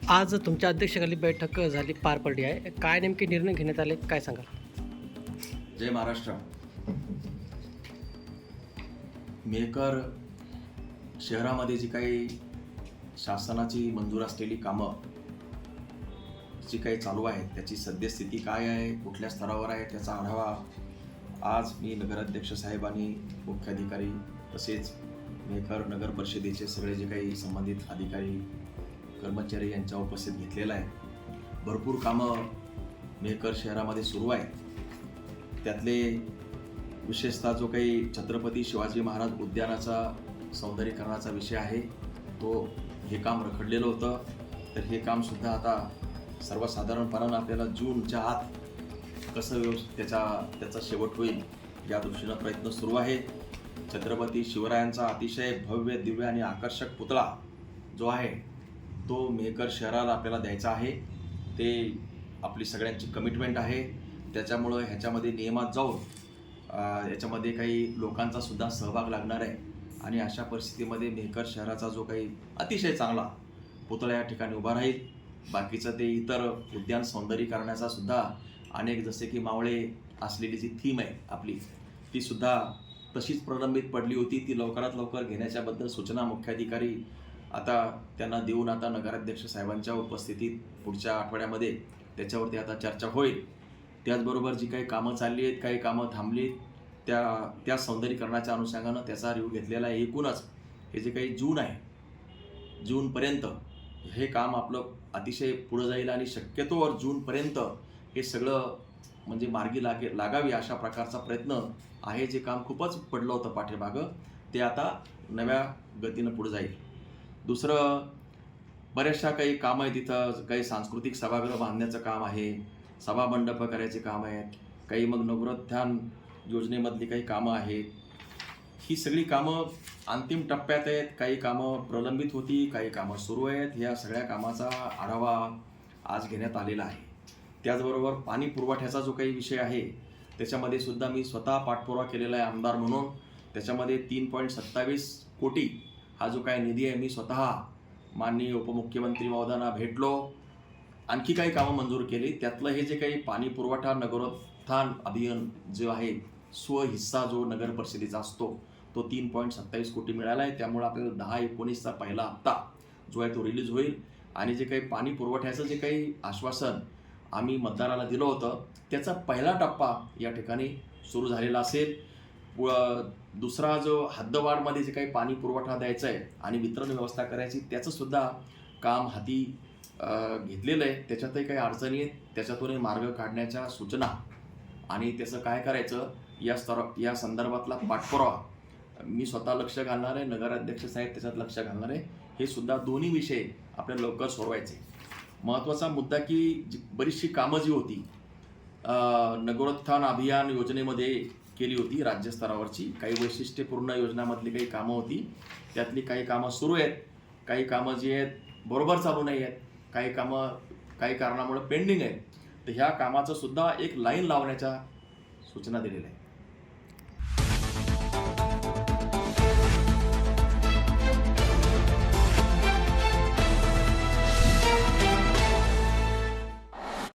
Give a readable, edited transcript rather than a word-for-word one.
आज तुमच्या अध्यक्षतेखाली बैठक झाली, पार पडली आहे. काय नेमके निर्णय घेण्यात आले, काय सांगाल? जय महाराष्ट्र. मेहकर शहरामध्ये जी काही शासनाची मंजूर असलेली कामं जी काही चालू आहेत त्याची सद्यस्थिती काय आहे, कुठल्या स्तरावर आहे, त्याचा आढावा आज मी नगराध्यक्ष साहेब आणि मुख्याधिकारी तसेच मेहकर नगर परिषदेचे सगळे जे काही संबंधित अधिकारी कर्मचारी यांच्या उपस्थित घेतलेला आहे. भरपूर कामं मेहकर शहरामध्ये सुरू आहेत. त्यातले विशेषतः जो काही छत्रपती शिवाजी महाराज उद्यानाचा सौंदर्यीकरणाचा विषय आहे, तो हे काम रखडलेलं होतं. तर हे काम सुद्धा आता सर्वसाधारणपणानं आपल्याला जूनच्या आत कसं त्याचा शेवट होईल या दृष्टीनं प्रयत्न सुरू आहे. छत्रपती शिवरायांचा अतिशय भव्य दिव्य आणि आकर्षक पुतळा जो आहे तो मेहकर शहराला आपल्याला द्यायचा आहे. ते आपली सगळ्यांची कमिटमेंट आहे. त्याच्यामुळं ह्याच्यामध्ये नियमात जाऊन याच्यामध्ये काही लोकांचा सुद्धा सहभाग लागणार आहे आणि अशा परिस्थितीमध्ये मेहकर शहराचा जो काही अतिशय चांगला पुतळा या ठिकाणी उभा राहील. बाकीचं ते इतर उद्यान सौंदर्यीकरणाचा सुद्धा अनेक, जसे की मावळे असलेली जी थीम आहे आपली, ती सुद्धा तशीच प्रलंबित पडली होती. ती लवकरात लवकर घेण्याच्याबद्दल सूचना मुख्याधिकारी आता त्यांना देऊन आता नगराध्यक्ष साहेबांच्या उपस्थितीत पुढच्या आठवड्यामध्ये त्याच्यावरती आता चर्चा होईल. त्याचबरोबर जी काही कामं चालली आहेत, काही कामं थांबली, त्या सौंदर्यीकरणाच्या अनुषंगानं त्याचा रिव्ह्यू घेतलेला आहे. एकूणच हे जे काही जून आहे, जूनपर्यंत हे काम आपलं अतिशय पुढं जाईल आणि शक्यतोवर जूनपर्यंत हे सगळं म्हणजे मार्गी लागावी अशा प्रकारचा प्रयत्न आहे. जे काम खूपच पडलं होतं पाठीमागं, ते आता नव्या गतीनं पुढं जाईल. दुसरं, बऱ्याचशा काही कामं आहे तिथं. काही सांस्कृतिक सभागृह बांधण्याचं काम आहे, सभामंडप करायचे काम आहेत, काही मग नगरोत्थान योजनेमधली काही कामं आहेत. ही सगळी कामं अंतिम टप्प्यात आहेत. काही कामं प्रलंबित होती, काही कामं सुरू आहेत. या सगळ्या कामाचा आढावा आज घेण्यात आलेला आहे. त्याचबरोबर पाणी पुरवठ्याचा जो काही विषय आहे त्याच्यामध्ये सुद्धा मी स्वतः पाठपुरावा केलेला आहे आमदार म्हणून. त्याच्यामध्ये 3.27 कोटी हा जो काही निधी आहे, मी स्वतः माननीय उपमुख्यमंत्री महोदयांना भेटलो, आणखी काही कामं मंजूर केली. त्यातलं हे जे काही पाणी पुरवठा नगरोत्थान अभियान जो आहे, स्वहिस्सा जो नगर परिषदेचा असतो, तो 3.27 कोटी मिळाला आहे. त्यामुळे आपल्याला 10/19चा पहिला हप्ता जो आहे तो रिलीज होईल. आणि जे काही पाणी पुरवठ्याचं जे काही आश्वासन आम्ही मतदाराला दिलं होतं, त्याचा पहिला टप्पा या ठिकाणी सुरू झालेला असेल. दुसरा जो हद्दवाढमध्ये जे काही पाणी पुरवठा द्यायचा आहे आणि वितरण व्यवस्था करायची, त्याचंसुद्धा काम हाती घेतलेलं आहे. त्याच्यातही काही अडचणी आहेत, त्याच्यातूनही मार्ग काढण्याच्या सूचना आणि त्याचं काय करायचं या संदर्भातला पाठपुरावा मी स्वतः लक्ष घालणार आहे, नगराध्यक्ष साहेब त्याच्यात लक्ष घालणार आहे. हे सुद्धा दोन्ही विषय आपल्याला लवकर सोडवायचे. महत्त्वाचा मुद्दा की बरीचशी कामं जी होती नगरोत्थान अभियान योजनेमध्ये केली होती राज्यस्तरावरची, काही वैशिष्ट्यपूर्ण योजनामधली काही कामं होती. त्यातली काही कामं सुरू आहेत, काही कामं जी आहेत बरोबर चालू नाही आहेत, काही कामं काही कारणामुळे पेंडिंग आहेत. तर ह्या कामाचं सुद्धा एक लाईन लावण्याच्या सूचना दिलेल्या आहेत.